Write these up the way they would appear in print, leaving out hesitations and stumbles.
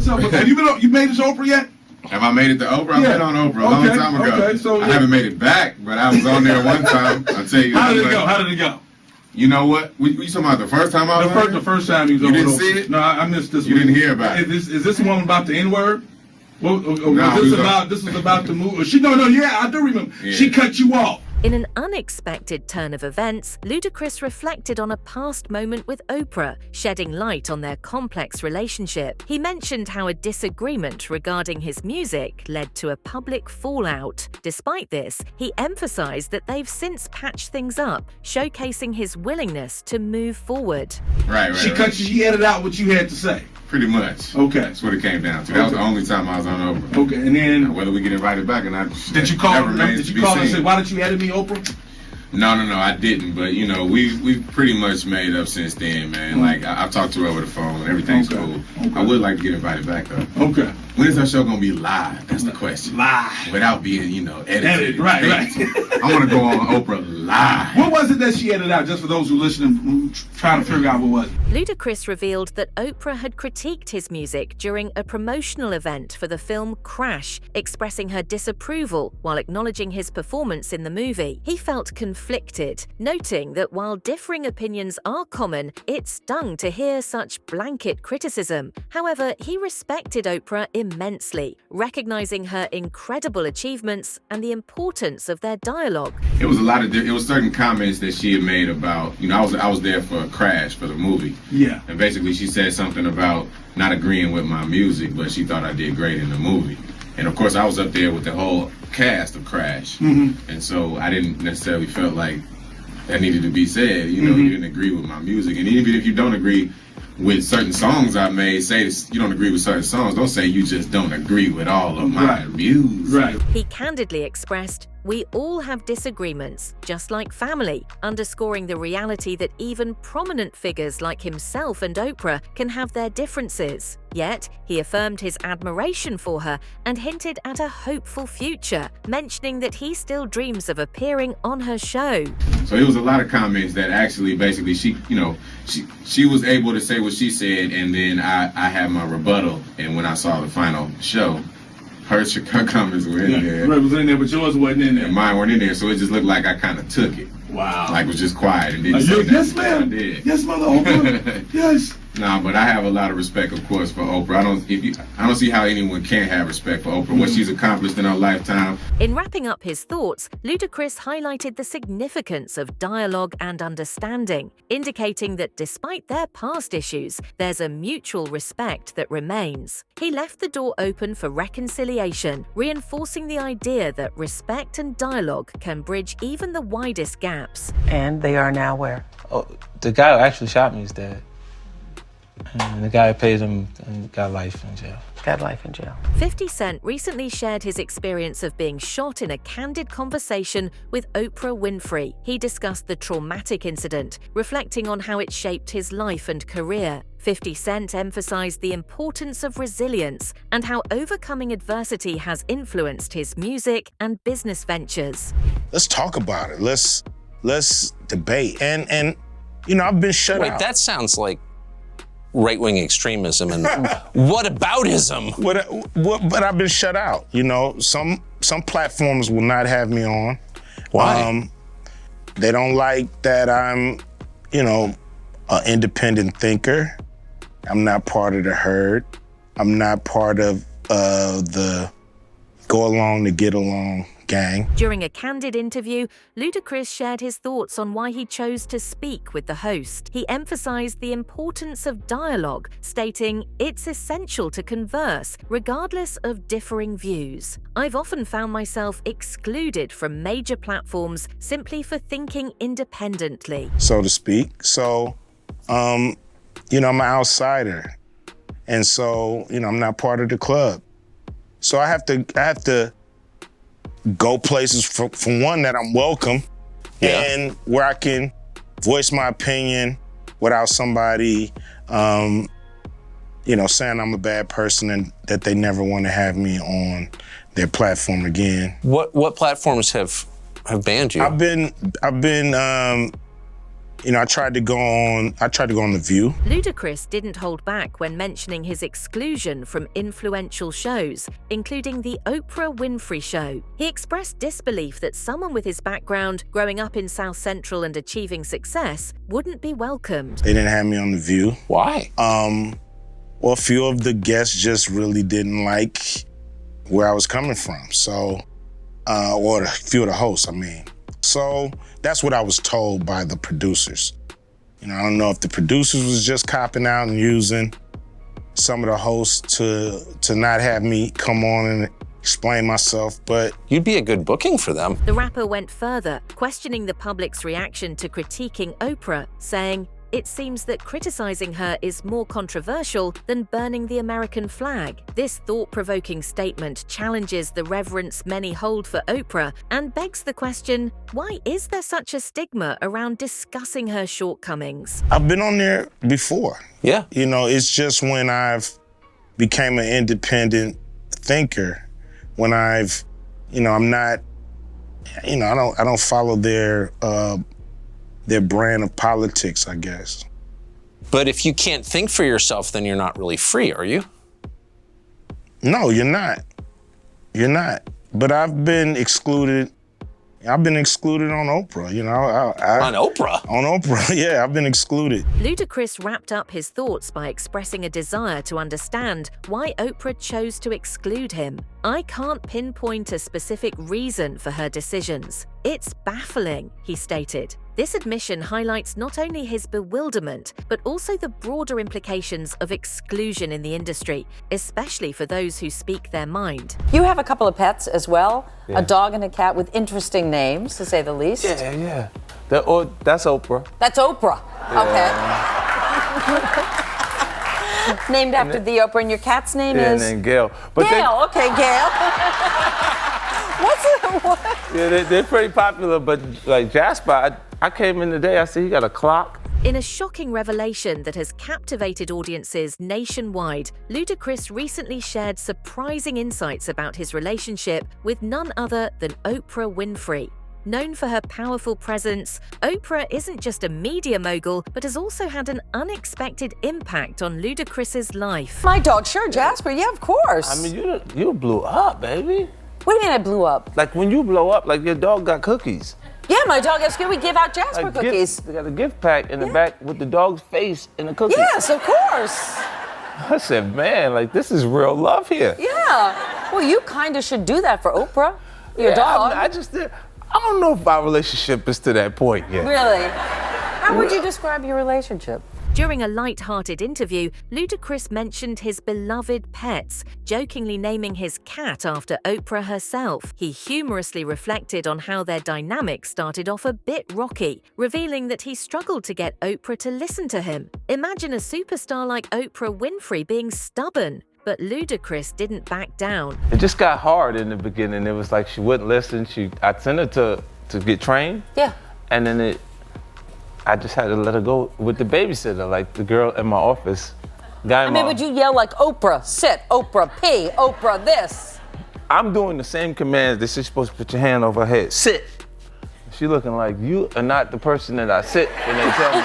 up? Have you made it to Oprah yet? Have I made it to Oprah? I've been on Oprah a long time ago. Okay, so, I haven't made it back, but I was on there one time. I'll tell you. How did it go? You know what? You talking about the first time I was The first time you was You on didn't Oprah. see it? No, I missed this You one. didn't hear about it? Is this the one about the N-word? Well, No, this was about the movie. I do remember. Yeah. She cut you off. In an unexpected turn of events, Ludacris reflected on a past moment with Oprah, shedding light on their complex relationship. He mentioned how a disagreement regarding his music led to a public fallout. Despite this, he emphasized that they've since patched things up, showcasing his willingness to move forward. Right. She edited out what you had to say. Pretty much. Okay. That's what it came down to. That was the only time I was on Oprah. Okay, and then Whether we get invited back or not. did you call and say, why didn't you edit me, Oprah? No, I didn't. But we've pretty much made up since then, man. Like I've talked to her over the phone. Everything's cool. Okay. I would like to get invited back though. Okay. When is our show gonna be live? That's the question. Live. Without being, edited. Right. I want to go on Oprah live. What was it that she edited out? Just for those who listening, trying to figure out what was it. Ludacris revealed that Oprah had critiqued his music during a promotional event for the film Crash, expressing her disapproval while acknowledging his performance in the movie. He felt conflicted, noting that while differing opinions are common, it stung to hear such blanket criticism. However, he respected Oprah immensely, recognizing her incredible achievements and the importance of their dialogue. It was it was certain comments that she had made about, I was there for Crash, for the movie. Yeah. And basically she said something about not agreeing with my music, but she thought I did great in the movie. And of course I was up there with the whole cast of Crash. Mm-hmm. And so I didn't necessarily felt like that needed to be said. You didn't agree with my music. And even if you don't agree with certain songs I made, say you don't agree with certain songs, don't say you just don't agree with all of my music. Right. He candidly expressed, "We all have disagreements, just like family," underscoring the reality that even prominent figures like himself and Oprah can have their differences. Yet, he affirmed his admiration for her and hinted at a hopeful future, mentioning that he still dreams of appearing on her show. So it was a lot of comments that actually basically she was able to say what she said, and then I had my rebuttal, and when I saw the final show, her comments were in there. Right, was in there, but yours wasn't in there. And mine weren't in there, so it just looked like I kind of took it. Wow. Like was just quiet and didn't say nothing. Yes, ma'am. I did. Yes, mother Oprah. Yes. Nah, but I have a lot of respect, of course, for Oprah. I don't see how anyone can't have respect for Oprah. What she's accomplished in her lifetime. In wrapping up his thoughts, Ludacris highlighted the significance of dialogue and understanding, indicating that despite their past issues, there's a mutual respect that remains. He left the door open for reconciliation, reinforcing the idea that respect and dialogue can bridge even the widest gaps. And they are now where? Oh, the guy who actually shot me is dead. And the guy who paid him got life in jail. 50 Cent recently shared his experience of being shot in a candid conversation with Oprah Winfrey. He discussed the traumatic incident, reflecting on how it shaped his life and career. 50 Cent emphasized the importance of resilience and how overcoming adversity has influenced his music and business ventures. Let's talk about it. Let's debate. And I've been shut out. Wait, that sounds like right-wing extremism and whataboutism. But I've been shut out. Some platforms will not have me on. Why? They don't like that I'm, an independent thinker. I'm not part of the herd. I'm not part of the go along to get along gang. During a candid interview, Ludacris shared his thoughts on why he chose to speak with the host. He emphasized the importance of dialogue, stating, "It's essential to converse, regardless of differing views. I've often found myself excluded from major platforms simply for thinking independently," so to speak. So, I'm an outsider. And so, I'm not part of the club. So I have to go places for one that I'm welcome, and where I can voice my opinion without somebody, saying I'm a bad person and that they never want to have me on their platform again. What platforms have banned you? I've been I tried to go on The View. Ludacris didn't hold back when mentioning his exclusion from influential shows, including the Oprah Winfrey Show. He expressed disbelief that someone with his background, growing up in South Central and achieving success, wouldn't be welcomed. They didn't have me on The View. Why? Well, a few of the guests just really didn't like where I was coming from. So, or a few of the hosts, I mean. So that's what I was told by the producers. I don't know if the producers was just copping out and using some of the hosts to not have me come on and explain myself, but... You'd be a good booking for them. The rapper went further, questioning the public's reaction to critiquing Oprah, saying, "It seems that criticizing her is more controversial than burning the American flag." This thought-provoking statement challenges the reverence many hold for Oprah and begs the question, why is there such a stigma around discussing her shortcomings? I've been on there before. Yeah. It's just when I've became an independent thinker, when I've, I'm not, I don't follow their brand of politics, I guess. But if you can't think for yourself, then you're not really free, are you? No, you're not. You're not. But I've been excluded. I've been excluded on Oprah, On Oprah? On Oprah, yeah, I've been excluded. Ludacris wrapped up his thoughts by expressing a desire to understand why Oprah chose to exclude him. "I can't pinpoint a specific reason for her decisions. It's baffling," he stated. This admission highlights not only his bewilderment, but also the broader implications of exclusion in the industry, especially for those who speak their mind. You have a couple of pets as well, Yeah. a dog and a cat with interesting names, to say the least. Yeah. That's Oprah. That's Oprah. Okay. Named after the Oprah, and your cat's name is? And then Gail. But Gail, okay, Gail. What? Yeah, they're pretty popular, but like Jasper, I came in today, I see he got a clock. In a shocking revelation that has captivated audiences nationwide, Ludacris recently shared surprising insights about his relationship with none other than Oprah Winfrey. Known for her powerful presence, Oprah isn't just a media mogul, but has also had an unexpected impact on Ludacris's life. My dog, sure, Jasper, yeah, of course. I mean, you blew up, baby. What do you mean I blew up? Like when you blow up, like your dog got cookies. Yeah, my dog is good. We give out Jasper Like cookies. They got a gift pack in the back with the dog's face and the cookies. Yes, of course. I said, man, like this is real love here. Yeah. Well, you kind of should do that for Oprah, your dog. I don't know if our relationship is to that point yet. Really? How would you describe your relationship? During a light-hearted interview, Ludacris mentioned his beloved pets, jokingly naming his cat after Oprah herself. He humorously reflected on how their dynamic started off a bit rocky, revealing that he struggled to get Oprah to listen to him. Imagine a superstar like Oprah Winfrey being stubborn. But Ludacris didn't back down. It just got hard in the beginning. It was like she wouldn't listen. I sent her to get trained. Yeah. And then I just had to let her go with the babysitter, like the girl in my office. Would you yell like Oprah, sit, Oprah, pee, Oprah, this? I'm doing the same commands that she's supposed to put your hand over her head. Sit. She looking like, you are not the person that I sit when they tell me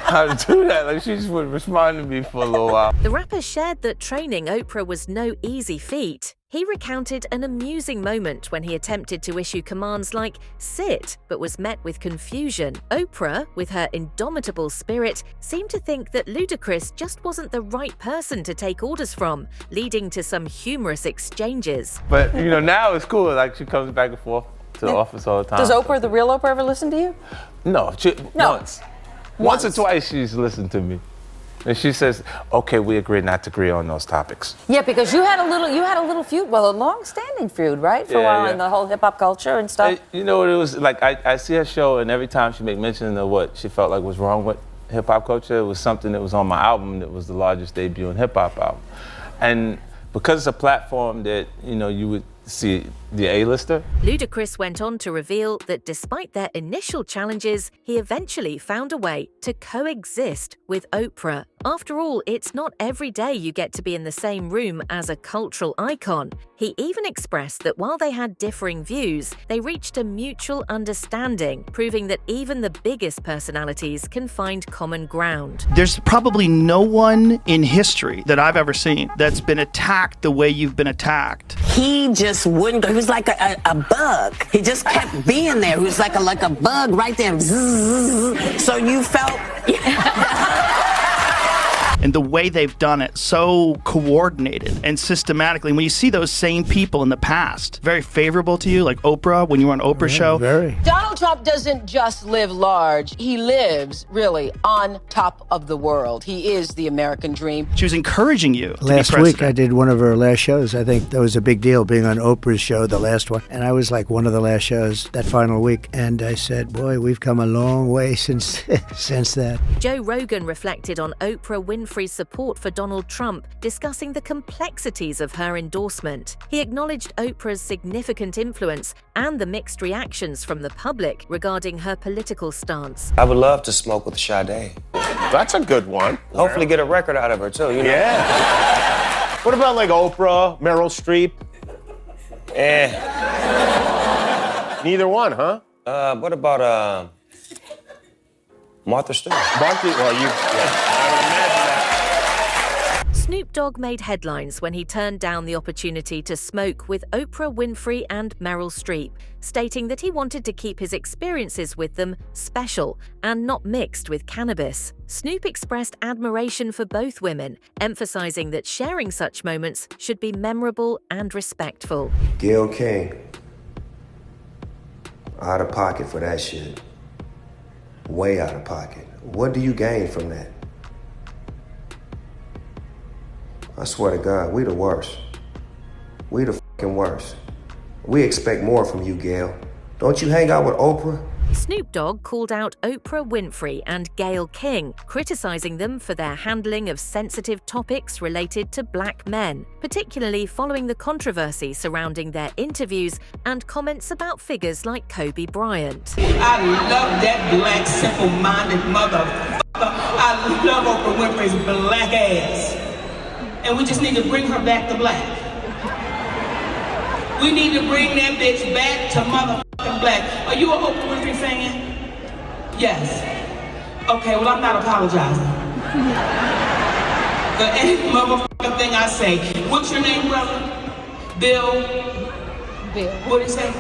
how to do that. Like she just would respond to me for a little while. The rapper shared that training Oprah was no easy feat. He recounted an amusing moment when he attempted to issue commands like sit, but was met with confusion. Oprah, with her indomitable spirit, seemed to think that Ludacris just wasn't the right person to take orders from, leading to some humorous exchanges. But now it's cool. Like she comes back and forth to the office all the time. Does Oprah, the real Oprah, ever listen to you? No, No. Once or twice she's listened to me. And she says, okay, we agree not to agree on those topics. Yeah, because you had a little feud, well, a long-standing feud, right? For a while in the whole hip-hop culture and stuff. You know what it was like? I see her show, and every time she make mention of what she felt like was wrong with hip-hop culture, it was something that was on my album that was the largest debut in hip-hop album. And because it's a platform that, you would see The A-lister? Ludacris went on to reveal that despite their initial challenges, he eventually found a way to coexist with Oprah. After all, it's not every day you get to be in the same room as a cultural icon. He even expressed that while they had differing views, they reached a mutual understanding, proving that even the biggest personalities can find common ground. There's probably no one in history that I've ever seen that's been attacked the way you've been attacked. He just wouldn't go. He was like a bug. He just kept being there. He was like a bug right there. So you felt... And the way they've done it, so coordinated and systematically. When you see those same people in the past, very favorable to you, like Oprah, when you were on Oprah's show. Very. Donald Trump doesn't just live large. He lives, really, on top of the world. He is the American dream. She was encouraging you to be Last president. week, I did one of her last shows. I think that was a big deal, being on Oprah's show, the last one. And I was like one of the last shows that final week. And I said, boy, we've come a long way since that. Joe Rogan reflected on Oprah Winfrey's support for Donald Trump, discussing the complexities of her endorsement. He acknowledged Oprah's significant influence and the mixed reactions from the public regarding her political stance. I would love to smoke with Sade. That's a good one. Hopefully get a record out of her, too, you know? Yeah. What about like Oprah, Meryl Streep? Neither one, huh? What about, Martha Stewart? Martha, well, I would imagine that. Snoop Dogg made headlines when he turned down the opportunity to smoke with Oprah Winfrey and Meryl Streep, stating that he wanted to keep his experiences with them special and not mixed with cannabis. Snoop expressed admiration for both women, emphasizing that sharing such moments should be memorable and respectful. Gayle King. Out of pocket for that shit. Way out of pocket. What do you gain from that? I swear to God, we the worst. We the fucking worst. We expect more from you, Gayle. Don't you hang out with Oprah? Snoop Dogg called out Oprah Winfrey and Gayle King, criticizing them for their handling of sensitive topics related to black men, particularly following the controversy surrounding their interviews and comments about figures like Kobe Bryant. I love that black, simple-minded motherfucker. I love Oprah Winfrey's black ass. And we just need to bring her back to black. We need to bring that bitch back to motherfucking black. Are you an Oprah Winfrey fan? Yes. Okay, well, I'm not apologizing. For any motherfucking thing I say. What's your name, brother? Bill. What did he say?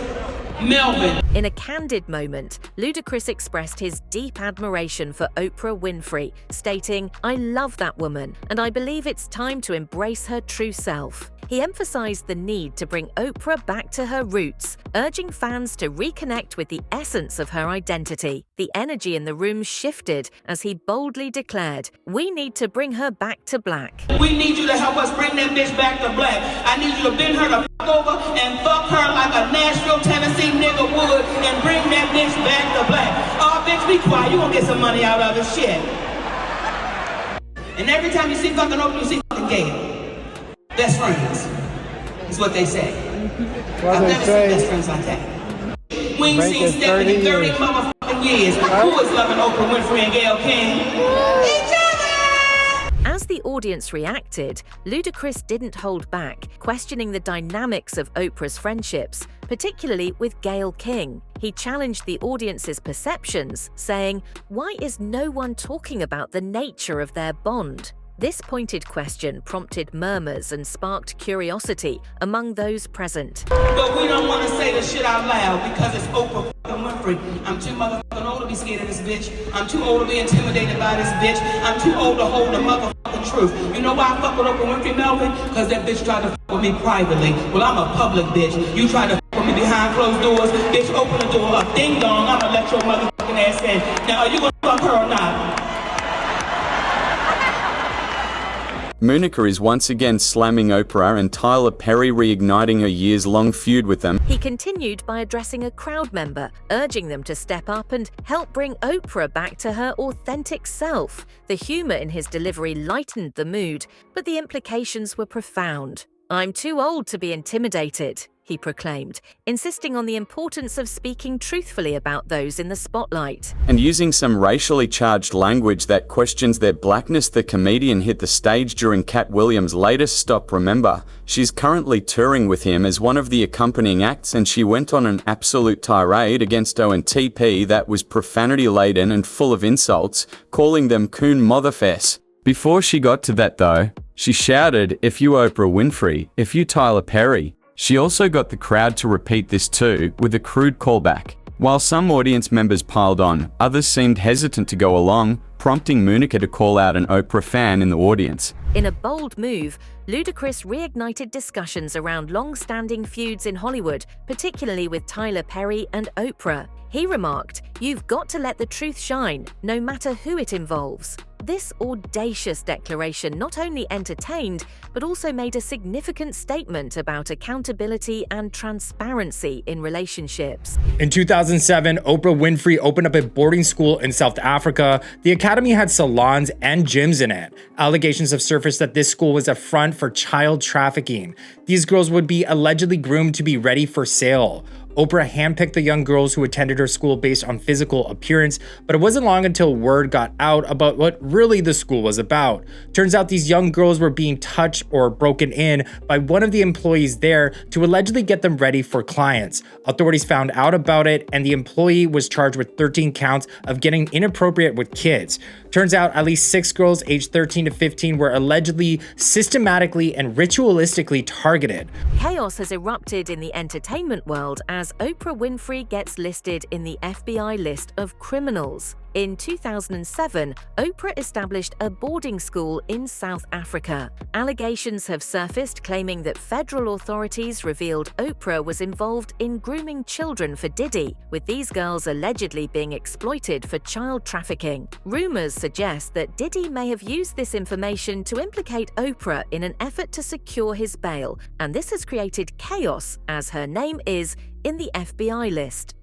Melvin. In a candid moment, Ludacris expressed his deep admiration for Oprah Winfrey, stating, "I love that woman, and I believe it's time to embrace her true self." He emphasized the need to bring Oprah back to her roots, urging fans to reconnect with the essence of her identity. The energy in the room shifted as he boldly declared, "We need to bring her back to black." We need you to help us bring that bitch back to black. I need you to bend her the fuck over and fuck her like a Nashville, Tennessee nigga would and bring that bitch back to black. Oh, bitch, be quiet. You gonna get some money out of this shit. And every time you see fucking Oprah, you see fucking Gayle. Best friends, is what they say. I've never seen best friends like that. We ain't seen Stephanie in 30 motherfucking years. Who is loving Oprah Winfrey and Gayle King? Each other! As the audience reacted, Ludacris didn't hold back, questioning the dynamics of Oprah's friendships, particularly with Gayle King. He challenged the audience's perceptions, saying, "Why is no one talking about the nature of their bond?" This pointed question prompted murmurs and sparked curiosity among those present. But we don't want to say the shit out loud because it's Oprah Winfrey. I'm too motherfucking old to be scared of this bitch. I'm too old to be intimidated by this bitch. I'm too old to hold the motherfucking truth. You know why I fuck with Oprah Winfrey, Melvin? Because that bitch tried to fuck with me privately. Well, I'm a public bitch. You tried to fuck with me behind closed doors. Bitch, open the door up. Ding dong, I'm gonna let your motherfucking ass in. Now, are you gonna fuck her or not? Monica is once again slamming Oprah and Tyler Perry, reigniting a years-long feud with them. He continued by addressing a crowd member, urging them to step up and help bring Oprah back to her authentic self. The humor in his delivery lightened the mood, but the implications were profound. "I'm too old to be intimidated," he proclaimed, insisting on the importance of speaking truthfully about those in the spotlight. And using some racially charged language that questions their blackness, the comedian hit the stage during Cat Williams' latest stop, Remember. She's currently touring with him as one of the accompanying acts, and she went on an absolute tirade against ONTP that was profanity-laden and full of insults, calling them coon motherfess. Before she got to that though, she shouted, "If you Oprah Winfrey, if you Tyler Perry." She also got the crowd to repeat this too, with a crude callback. While some audience members piled on, others seemed hesitant to go along, prompting Monica to call out an Oprah fan in the audience. In a bold move, Ludacris reignited discussions around long-standing feuds in Hollywood, particularly with Tyler Perry and Oprah. He remarked, "You've got to let the truth shine, no matter who it involves." This audacious declaration not only entertained, but also made a significant statement about accountability and transparency in relationships. In 2007, Oprah Winfrey opened up a boarding school in South Africa. The academy had salons and gyms in it. Allegations have surfaced that this school was a front for child trafficking. These girls would be allegedly groomed to be ready for sale. Oprah handpicked the young girls who attended her school based on physical appearance, but it wasn't long until word got out about what really the school was about. Turns out these young girls were being touched or broken in by one of the employees there to allegedly get them ready for clients. Authorities found out about it, and the employee was charged with 13 counts of getting inappropriate with kids. Turns out at least 6 girls aged 13 to 15 were allegedly systematically and ritualistically targeted. Chaos has erupted in the entertainment world as Oprah Winfrey gets listed in the FBI list of criminals. In 2007, Oprah established a boarding school in South Africa. Allegations have surfaced claiming that federal authorities revealed Oprah was involved in grooming children for Diddy, with these girls allegedly being exploited for child trafficking. Rumors suggest that Diddy may have used this information to implicate Oprah in an effort to secure his bail, and this has created chaos as her name is in the FBI list.